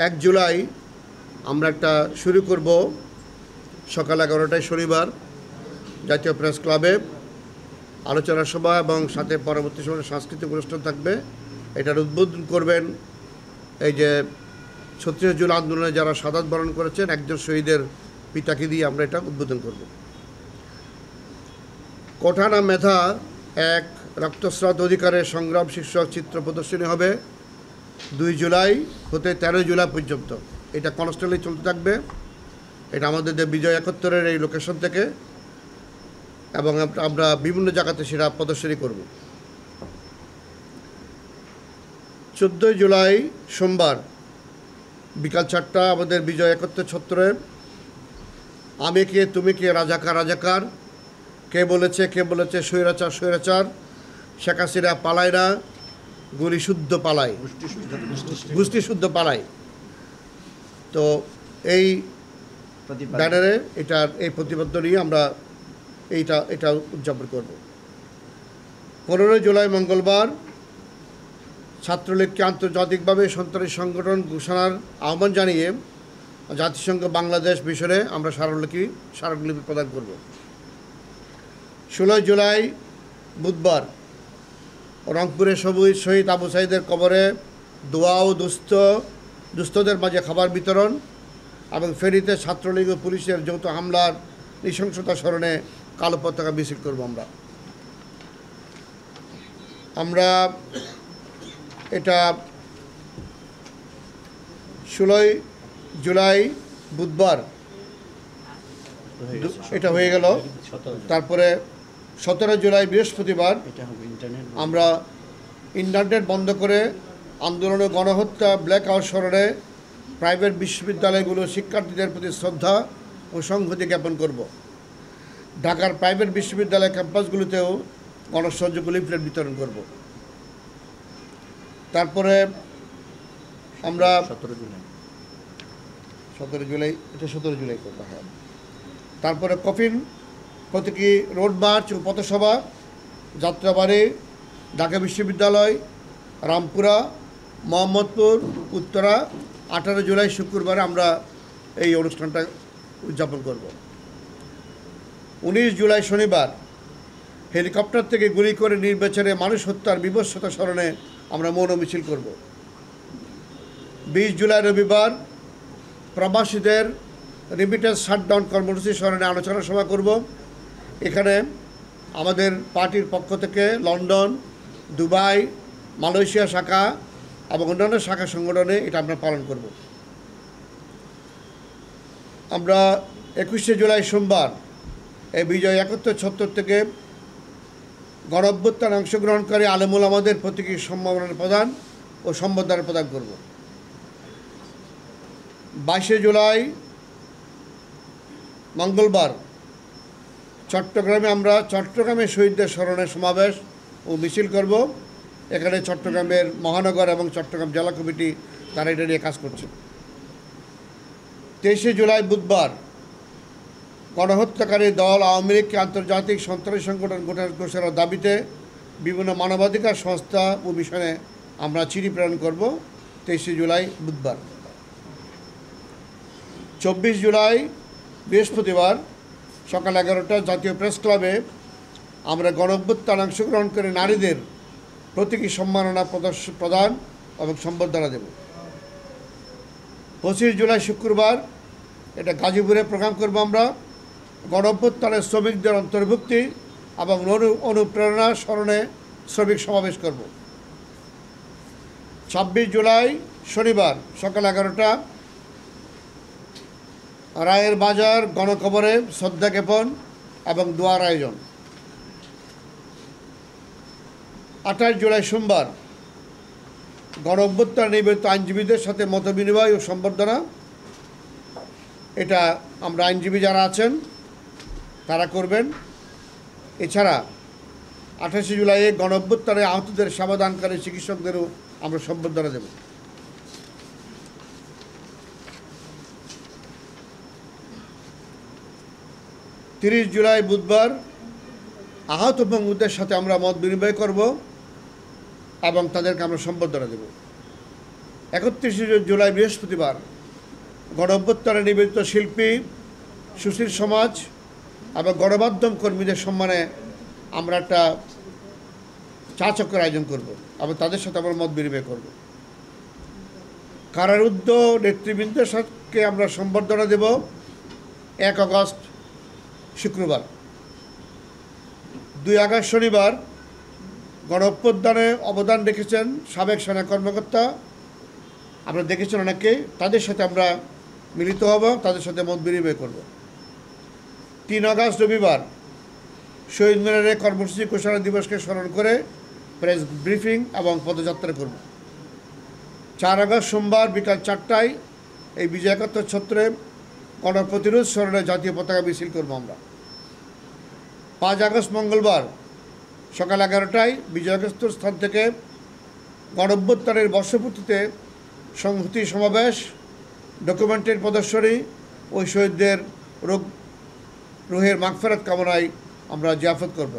1 জুলাই আমরা একটা শুরু করব সকাল 11টায় শনিবার জাতীয় প্রেস ক্লাবে আলোচনা সভা এবং সাথে পরবর্তী সময়ে সাংস্কৃতিক অনুষ্ঠান থাকবে। এটার উদ্বোধন করবেন এই যে 36 জুন আন্দোলনে যারা শাহাদাত বরণ করেছেন একজন শহীদের পিতাকে দিয়ে আমরা এটা উদ্বোধন করব। কোঠা না মেধা এক রক্তস্রোত অধিকারের সংগ্রাম শীর্ষক চিত্র প্রদর্শনী হবে 2 জুলাই হতে 13 জুলাই পর্যন্ত। এটা কনস্ট্যান্টলি চলতে থাকবে। এটা আমাদের যে বিজয় 71-এর এই লোকেশন থেকে, এবং আমরা বিভিন্ন জায়গাতে সেটা প্রদর্শনী করব। 14 জুলাই সোমবার বিকাল 4টা আমাদের বিজয় 71 ছত্রের আমি কে তুমি কে রাজাকার রাজাকার, কে বলেছে স্বৈরাচার স্বৈরাচার, শেখ হাসিনা পালায় না, গুলি শুদ্ধ পালায়, গোষ্ঠী শুদ্ধ পালায়। তো এই ব্যানারে এই প্রতিপাদ্য নিয়ে আমরা এটা উদযাপন করব। 15 জুলাই মঙ্গলবার ছাত্রলীগকে আন্তর্জাতিকভাবে সন্ত্রাসী সংগঠন ঘোষণার আহ্বান জানিয়ে জাতিসংঘ বাংলাদেশ মিশনে আমরা স্মারকলিপি প্রদান করব। 16 জুলাই বুধবার রংপুরে শহীদ আবু সাঈদের কবরে দোয়া ও দুস্থদের মাঝে খাবার বিতরণ এবং ফেনীতে ছাত্রলীগ ও পুলিশের যৌথ হামলার নৃশংসতা স্মরণে কালো পতাকা মিছিল করব। আমরা এটা 16 জুলাই বুধবার এটা হয়ে গেল। তারপরে 17 জুলাই বৃহস্পতিবার আমরা ইন্টারনেট বন্ধ করে আন্দোলন ও গণহত্যা ব্ল্যাক আউট স্মরণে প্রাইভেট বিশ্ববিদ্যালয়গুলোর শিক্ষার্থীদের প্রতি শ্রদ্ধা ও সংহতি জ্ঞাপন করব। ঢাকার প্রাইভেট বিশ্ববিদ্যালয় ক্যাম্পাসগুলোতেও গণসংযোগ লিফলেট বিতরণ করব। তারপরে আমরা 17 জুলাই করবো। হ্যাঁ, তারপরে কফিন প্রতীকী রোড মার্চ ও পথসভা যাত্রাবাড়ি, ঢাকা বিশ্ববিদ্যালয়, রামপুরা, মোহাম্মদপুর, উত্তরা 18 জুলাই শুক্রবার আমরা এই অনুষ্ঠানটা উদযাপন করব। 19 জুলাই শনিবার হেলিকপ্টার থেকে গুলি করে নির্বিচারে মানুষ হত্যার বিভৎসতা স্মরণে আমরা মৌন মিছিল করব। 20 জুলাই রবিবার প্রবাসীদের রেমিটেন্স শাটডাউন কর্মসূচি স্মরণে আলোচনা সভা করব। এখানে আমাদের পার্টির পক্ষ থেকে লন্ডন, দুবাই, মালয়েশিয়া শাখা এবং অন্যান্য শাখা সংগঠনে এটা আমরা পালন করব। আমরা 21 জুলাই সোমবার এই বিজয় 71 ছত্তর থেকে গণঅভ্যুত্থানে অংশগ্রহণকারী আলেমুল আমাদের প্রতীকী সম্মাননা প্রদান ও সম্বর্ধনা প্রদান করব। 22 জুলাই মঙ্গলবার চট্টগ্রামে শহীদদের স্মরণে সমাবেশ ও মিছিল করব। এখানে চট্টগ্রামের মহানগর এবং চট্টগ্রাম জেলা কমিটি তারা এটা নিয়ে কাজ করছে। 23 জুলাই বুধবার গণহত্যাকারী দল আওয়ামী লীগকে আন্তর্জাতিক সন্ত্রাসী সংগঠন ঘোষণার দাবিতে বিভিন্ন মানবাধিকার সংস্থা ও মিশনে আমরা চিঠি প্রেরণ করব। 23 জুলাই বুধবার। 24 জুলাই বৃহস্পতিবার সকাল 11টা জাতীয় প্রেস ক্লাবে আমরা গণঅভ্যুত্থানে অংশগ্রহণ করে নারীদের প্রতীকী সম্মাননা প্রদান এবং সম্বর্ধনা দেব। 25 জুলাই শুক্রবার এটা গাজীপুরে প্রোগ্রাম করব। আমরা গণঅভ্যুত্থানের শ্রমিকদের অন্তর্ভুক্তি এবং অনুপ্রেরণা স্মরণে শ্রমিক সমাবেশ করব। 26 জুলাই শনিবার সকাল 11টা রায়ের বাজার গণকবরে শ্রদ্ধা জ্ঞাপন এবং দোয়ার আয়োজন। 28 জুলাই সোমবার গণঅভ্যুত্থানে নিবেদিত আইনজীবীদের সাথে মতবিনিময় ও সম্বর্ধনা। এটা আমরা আইনজীবী যারা আছেন তারা করবেন। এছাড়া 28 জুলাই গণঅভ্যুত্থানে আহতদের সেবাদানকারী চিকিৎসকদেরও আমরা সম্বর্ধনা দেব। 30 জুলাই বুধবার আহত বঙ্গবন্ধুদের সাথে আমরা মত বিনিময় করব এবং তাদেরকে আমরা সম্বর্ধনা দেব। 31 জুলাই বৃহস্পতিবার গণ অভ্যুত্থানে নিবেদিত শিল্পী, সুশীল সমাজ এবং গণমাধ্যম কর্মীদের সম্মানে আমরা একটা চা চক্রের আয়োজন করব এবং তাদের সাথে আমরা মত বিনিময় করব। কারারুদ্ধ নেতৃবৃন্দের সাথে আমরা সম্বর্ধনা দেব 1 আগস্ট শুক্রবার। 2 আগস্ট শনিবার গণ অভ্যুত্থানে অবদান রেখেছেন সাবেক সেনা কর্মকর্তা, আমরা দেখেছেন অনেকে, তাদের সাথে আমরা মিলিত হব, তাদের সাথে মত বিনিময় করব। 3 আগস্ট রবিবার শহীদ মিনারে কর্মসূচি ঘোষণা দিবসকে স্মরণ করে প্রেস ব্রিফিং এবং পদযাত্রা করব। 4 আগস্ট সোমবার বিকাল 4টায় এই বিজয় একাত্তর ছত্রে গণপ্রতিরোধ স্মরণে জাতীয় পতাকা মিছিল করব আমরা। 5 আগস্ট মঙ্গলবার সকাল 11টায় বিজয় একাত্তর স্থান থেকে গণ অভ্যুত্থানের বর্ষপূর্তিতে সংহতি সমাবেশ, ডকুমেন্টের প্রদর্শনী ও শহীদদের রুহের মাগফিরাত কামনায় আমরা জিয়াফত করব।